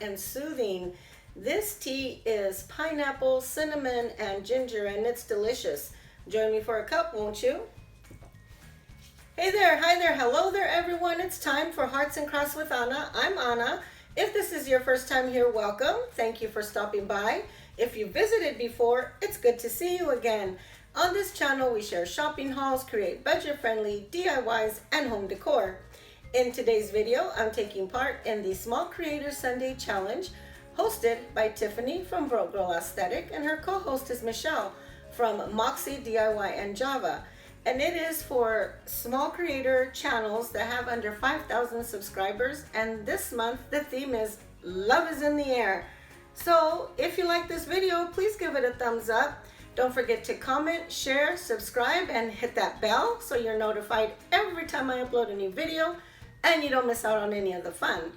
and soothing. This tea is pineapple, cinnamon, and ginger, and it's delicious. Join me for a cup, won't you? Hey there, hi there, hello there everyone. It's time for Hearts and Crafts with Anna. I'm Anna. If this is your first time here, welcome. Thank you for stopping by. If you visited before, it's good to see you again. On this channel, we share shopping hauls, create budget-friendly DIYs, and home decor. In today's video, I'm taking part in the Small Creator Sunday Challenge hosted by Tiffany from Broke Girl Aesthetic, and her co-host is Michelle from Moxie DIY and Java. And it is for small creator channels that have under 5,000 subscribers. And this month, the theme is Love is in the Air. So if you like this video, please give it a thumbs up. Don't forget to comment, share, subscribe, and hit that bell so you're notified every time I upload a new video and you don't miss out on any of the fun.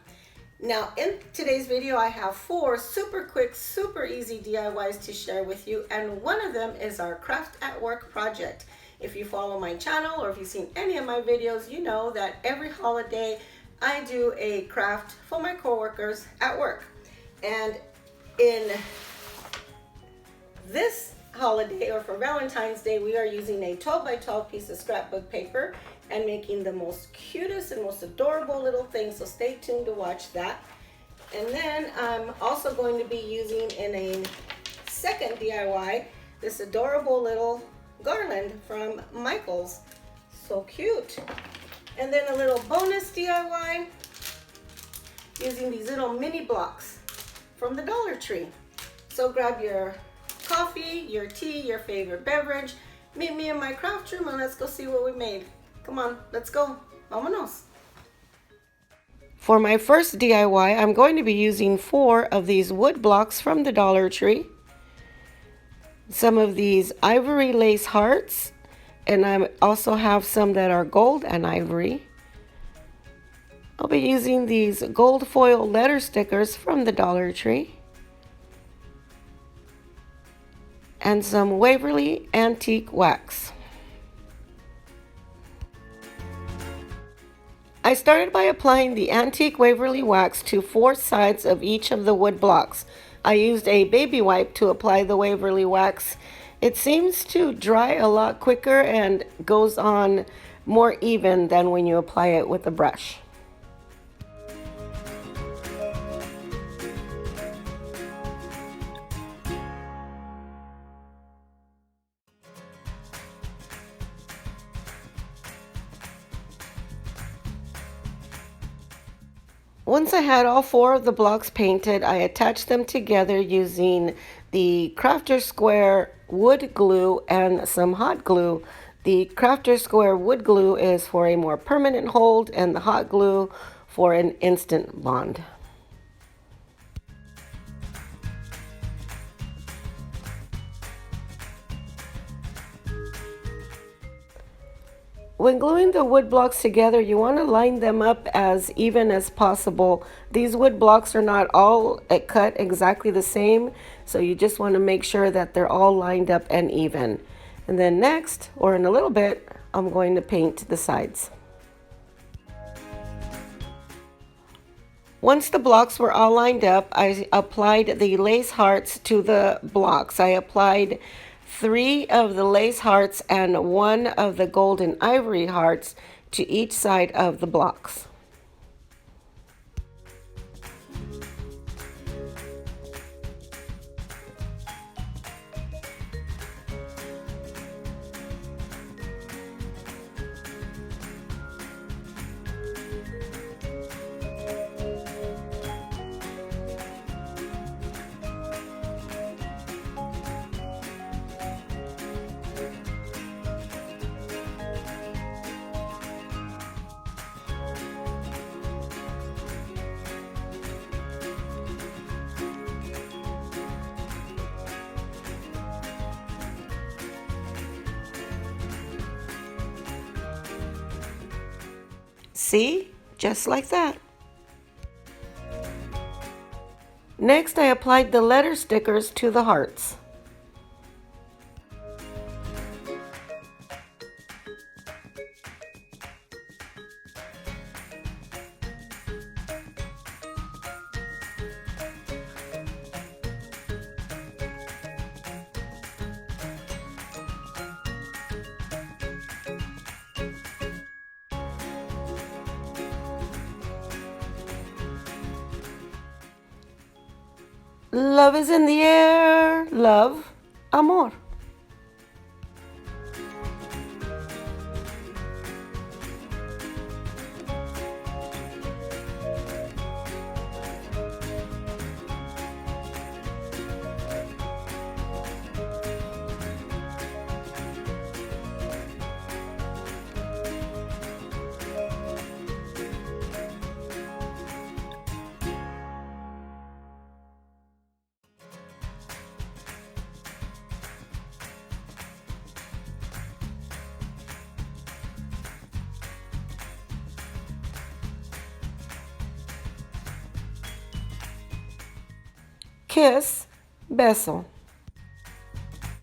Now, in today's video, I have 4 super quick, super easy DIYs to share with you. And one of them is our Craft at Work project. If you follow my channel or if you've seen any of my videos, you know that every holiday I do a craft for my coworkers at work. And in this holiday, or for Valentine's Day, we are using a 12 by 12 piece of scrapbook paper and making the most cutest and most adorable little things. So stay tuned to watch that. And then I'm also going to be using in a second DIY this adorable little garland from Michaels. So cute. And then a little bonus DIY using these little mini blocks from the Dollar Tree. So grab your coffee, your tea, your favorite beverage, meet me in my craft room, and let's go see what we made. Come on, let's go. Vámonos. For my first DIY, I'm going to be using 4 of these wood blocks from the Dollar Tree, some of these ivory lace hearts, and I also have some that are gold and ivory. I'll be using these gold foil letter stickers from the Dollar Tree, and some Waverly antique wax. I started by applying the antique Waverly wax to 4 sides of each of the wood blocks. I used a baby wipe to apply the Waverly wax. It seems to dry a lot quicker and goes on more even than when you apply it with a brush. Once I had all 4 of the blocks painted, I attached them together using the Crafter Square wood glue and some hot glue. The Crafter Square wood glue is for a more permanent hold, and the hot glue for an instant bond. When gluing the wood blocks together, you want to line them up as even as possible. These wood blocks are not all cut exactly the same, so you just want to make sure that they're all lined up and even. And then next, or in a little bit, I'm going to paint the sides. Once the blocks were all lined up, I applied the lace hearts to the blocks. I applied 3 of the lace hearts and 1 of the golden ivory hearts to each side of the blocks. See? Just like that. Next, I applied the letter stickers to the hearts. Love is in the air. Love, amor. Kiss, beso.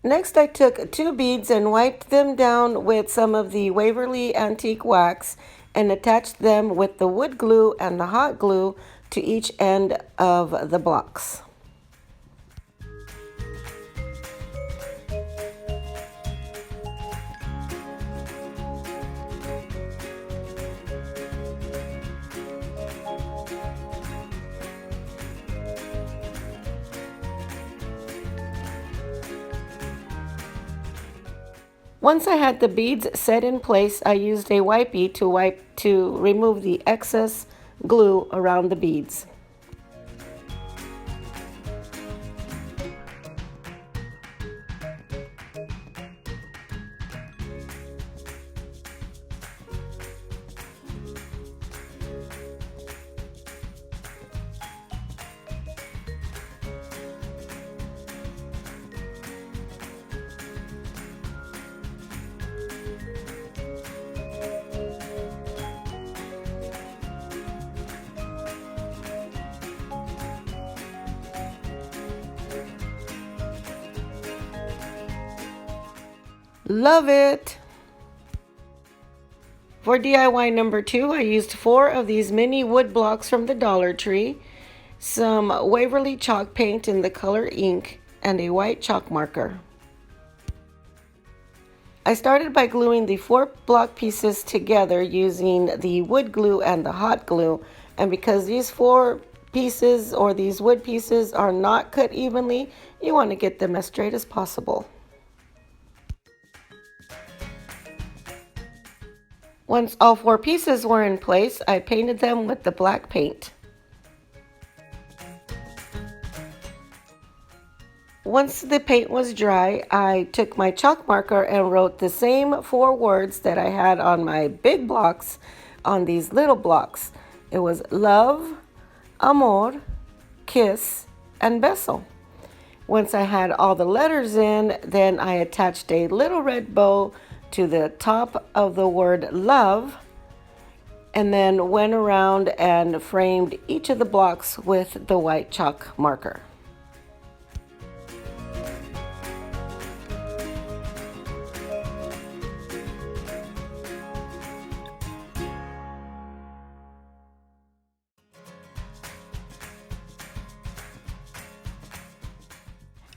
Next, I took 2 beads and wiped them down with some of the Waverly Antique Wax and attached them with the wood glue and the hot glue to each end of the blocks. Once I had the beads set in place, I used a wipey to remove the excess glue around the beads. Love it! For DIY number 2, I used 4 of these mini wood blocks from the Dollar Tree, some Waverly chalk paint in the color ink, and a white chalk marker. I started by gluing the 4 block pieces together using the wood glue and the hot glue, and because these 4 pieces or these wood pieces are not cut evenly, you want to get them as straight as possible. Once all 4 pieces were in place, I painted them with the black paint. Once the paint was dry, I took my chalk marker and wrote the same 4 words that I had on my big blocks on these little blocks. It was love, amor, kiss, and beso. Once I had all the letters in, then I attached a little red bow to the top of the word love, and then went around and framed each of the blocks with the white chalk marker.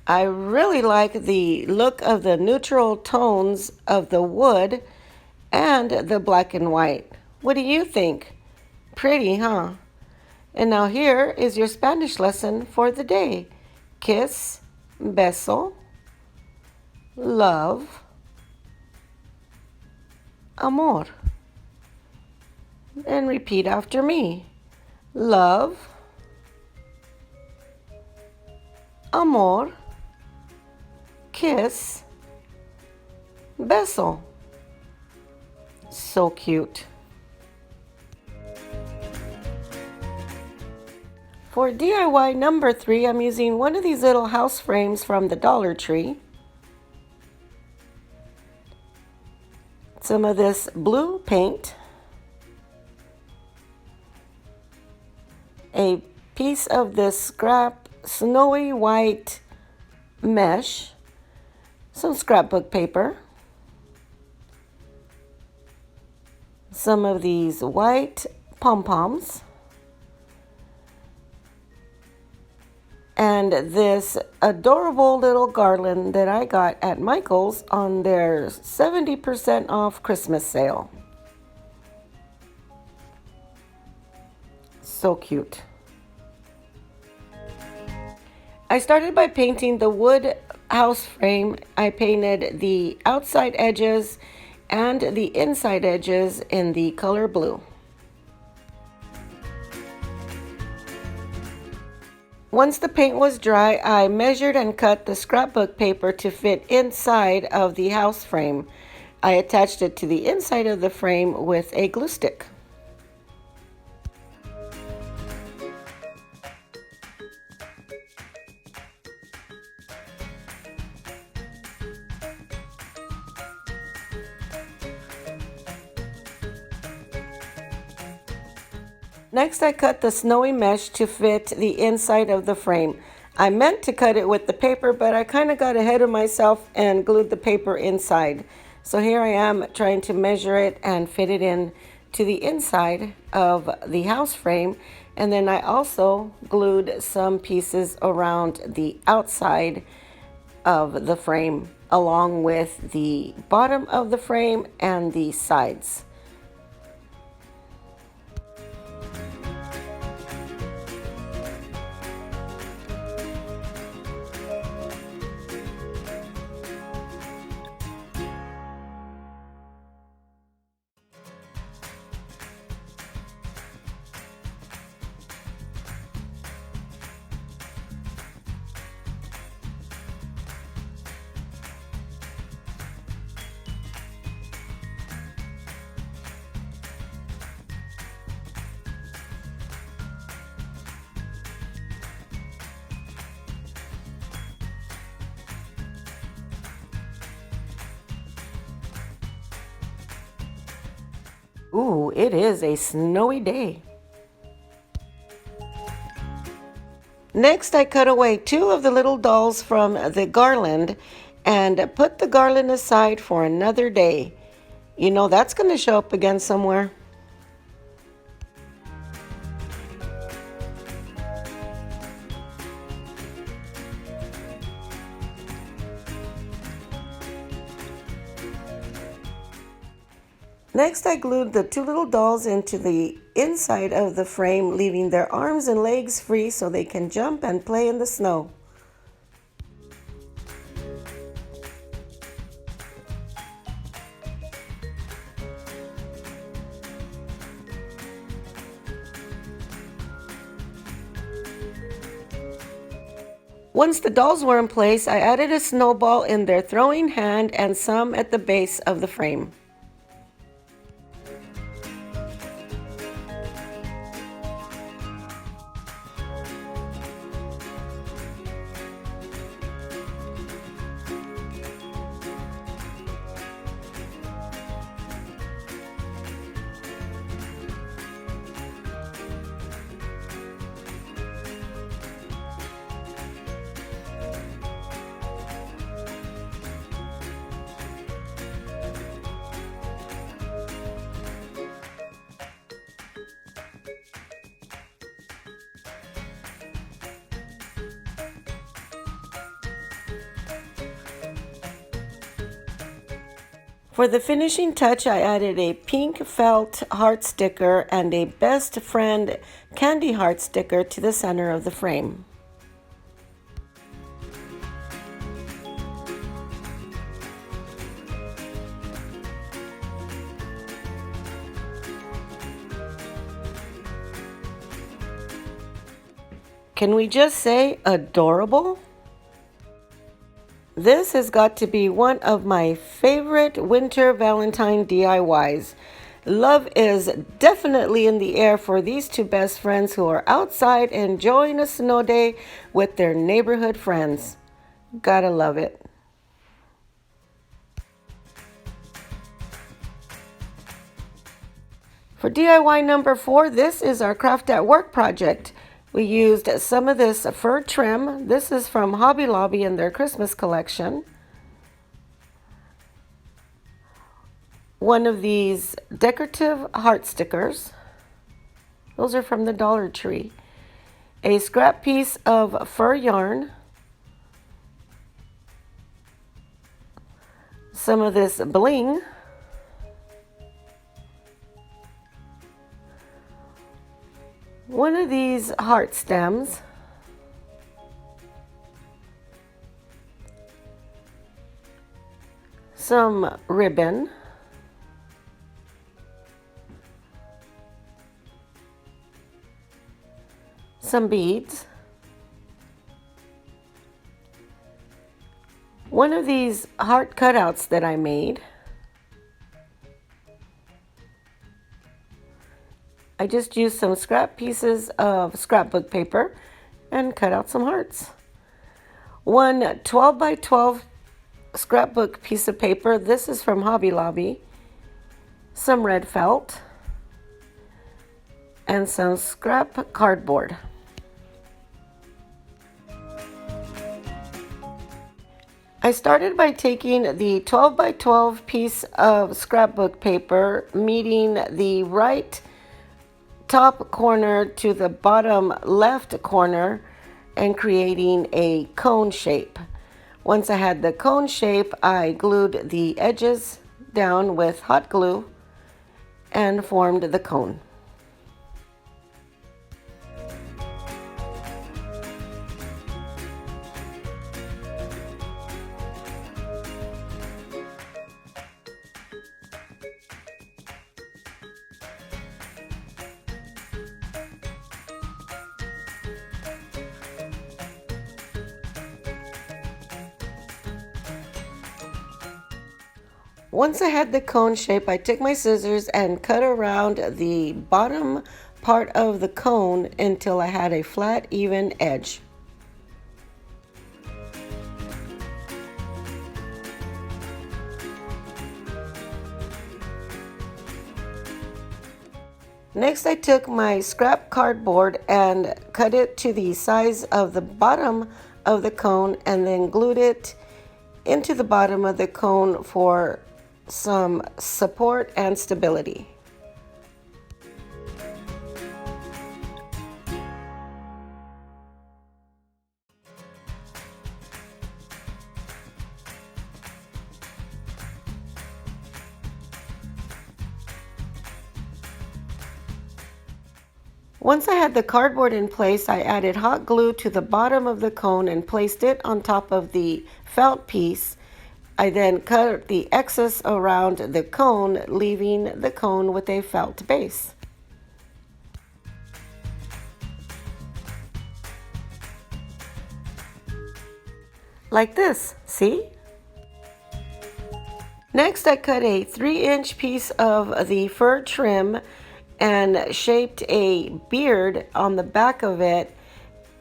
I really like the look of the neutral tones of the wood and the black and white. What do you think? Pretty, huh? And now here is your Spanish lesson for the day. Kiss, beso, love, amor. And repeat after me. Love, amor, kiss, beso. So cute. For DIY number 3, I'm using one of these little house frames from the Dollar Tree. Some of this blue paint. A piece of this scrap snowy white mesh. Some scrapbook paper. Some of these white pom-poms. And this adorable little garland that I got at Michael's on their 70% off Christmas sale. So cute. I started by painting the wood house frame. I painted the outside edges and the inside edges in the color blue. Once the paint was dry, I measured and cut the scrapbook paper to fit inside of the house frame. I attached it to the inside of the frame with a glue stick. Next, I cut the snowy mesh to fit the inside of the frame. I meant to cut it with the paper, but I kind of got ahead of myself and glued the paper inside. So here I am trying to measure it and fit it in to the inside of the house frame. And then I also glued some pieces around the outside of the frame, along with the bottom of the frame and the sides. Ooh, it is a snowy day. Next, I cut away 2 of the little dolls from the garland and put the garland aside for another day. You know, that's going to show up again somewhere. Next, I glued the 2 little dolls into the inside of the frame, leaving their arms and legs free so they can jump and play in the snow. Once the dolls were in place, I added a snowball in their throwing hand and some at the base of the frame. For the finishing touch, I added a pink felt heart sticker and a best friend candy heart sticker to the center of the frame. Can we just say adorable? This has got to be one of my favorite winter Valentine DIYs. Love is definitely in the air for these 2 best friends who are outside enjoying a snow day with their neighborhood friends. Gotta love it. For DIY number 4, this is our craft at work project. We used some of this fur trim. This is from Hobby Lobby in their Christmas collection. One of these decorative heart stickers. Those are from the Dollar Tree. A scrap piece of fur yarn. Some of this bling. One of these heart stems, some ribbon, some beads, one of these heart cutouts that I made. I just used some scrap pieces of scrapbook paper and cut out some hearts. One 12 by 12 scrapbook piece of paper. This is from Hobby Lobby. Some red felt and some scrap cardboard. I started by taking the 12 by 12 piece of scrapbook paper, meeting the right top corner to the bottom left corner and creating a cone shape. Once I had the cone shape, I glued the edges down with hot glue and formed the cone. Once I had the cone shape, I took my scissors and cut around the bottom part of the cone until I had a flat, even edge. Next, I took my scrap cardboard and cut it to the size of the bottom of the cone and then glued it into the bottom of the cone for some support and stability. Once I had the cardboard in place, I added hot glue to the bottom of the cone and placed it on top of the felt piece. I then cut the excess around the cone, leaving the cone with a felt base. Like this, see? Next, I cut a 3-inch piece of the fur trim and shaped a beard on the back of it.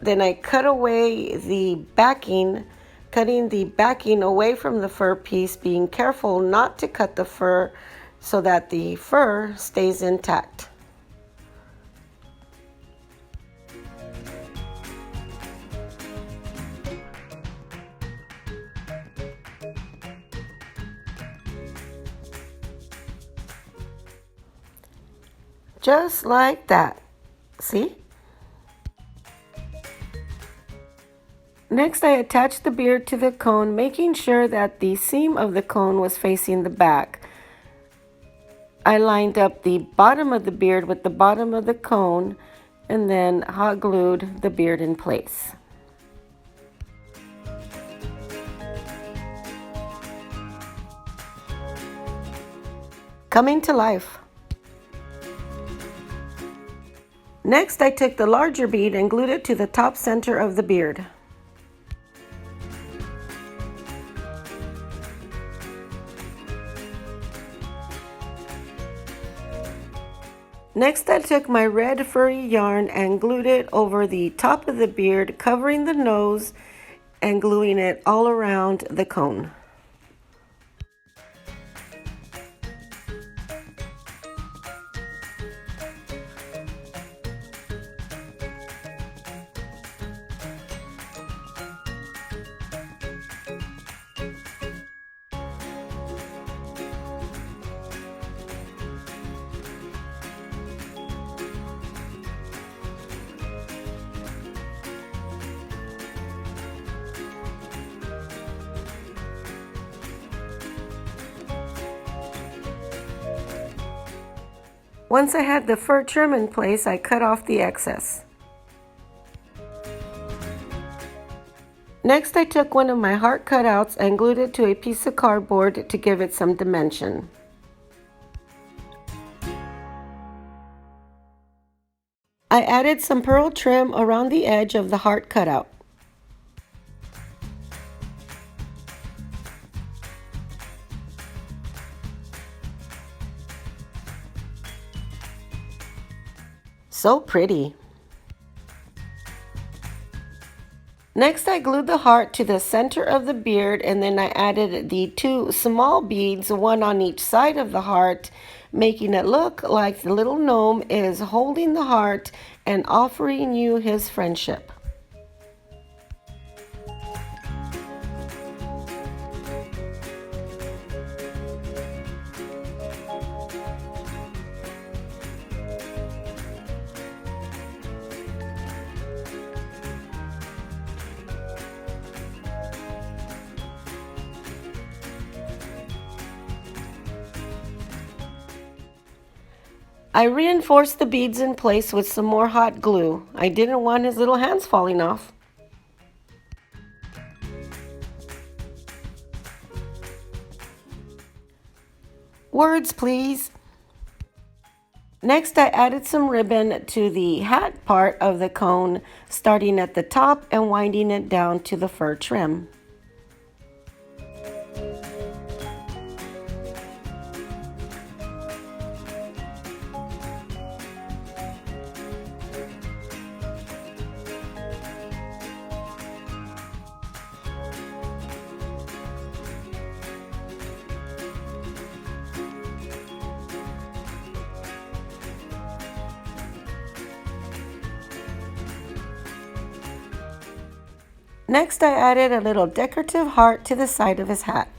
Then I cut away the backing, cutting the backing away from the fur piece, being careful not to cut the fur so that the fur stays intact. Just like that. See? Next, I attached the beard to the cone, making sure that the seam of the cone was facing the back. I lined up the bottom of the beard with the bottom of the cone and then hot glued the beard in place. Coming to life. Next, I took the larger bead and glued it to the top center of the beard. Next, I took my red furry yarn and glued it over the top of the beard, covering the nose and gluing it all around the cone. Once I had the fur trim in place, I cut off the excess. Next, I took one of my heart cutouts and glued it to a piece of cardboard to give it some dimension. I added some pearl trim around the edge of the heart cutout. So pretty. Next, I glued the heart to the center of the beard, and then I added the two small beads, one on each side of the heart, making it look like the little gnome is holding the heart and offering you his friendship. I reinforced the beads in place with some more hot glue. I didn't want his little hands falling off. Words, please. Next, I added some ribbon to the hat part of the cone, starting at the top and winding it down to the fur trim. Next, I added a little decorative heart to the side of his hat.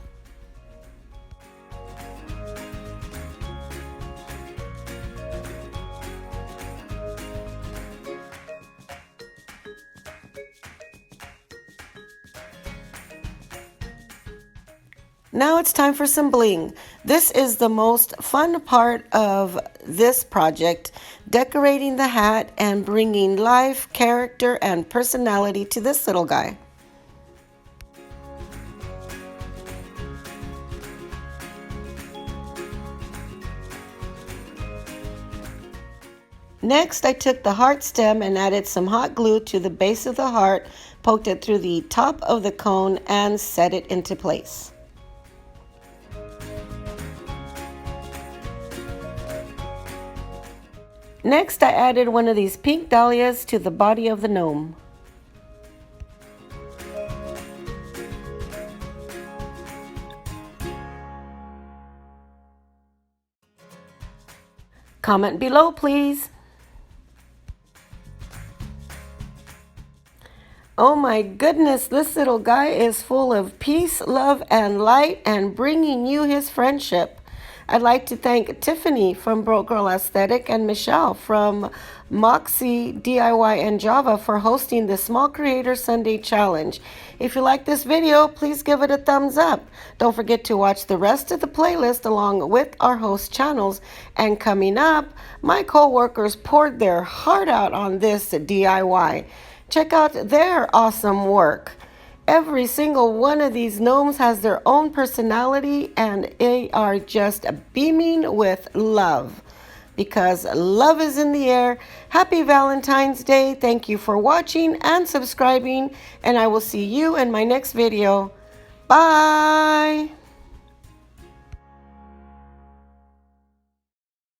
Now it's time for some bling. This is the most fun part of this project, decorating the hat and bringing life, character, and personality to this little guy. Next, I took the heart stem and added some hot glue to the base of the heart, poked it through the top of the cone, and set it into place. Next, I added one of these pink dahlias to the body of the gnome. Comment below, please. Oh my goodness, this little guy is full of peace, love, and light and bringing you his friendship. I'd like to thank Tiffany from Broke Girl Aesthetic and Michelle from Moxie DIY and Java for hosting the Small Creator Sunday Challenge. If you like this video, please give it a thumbs up. Don't forget to watch the rest of the playlist along with our host channels. And coming up, my co-workers poured their heart out on this DIY. Check out their awesome work. Every single one of these gnomes has their own personality and they are just beaming with love because love is in the air. Happy Valentine's Day. Thank you for watching and subscribing, and I will see you in my next video. Bye.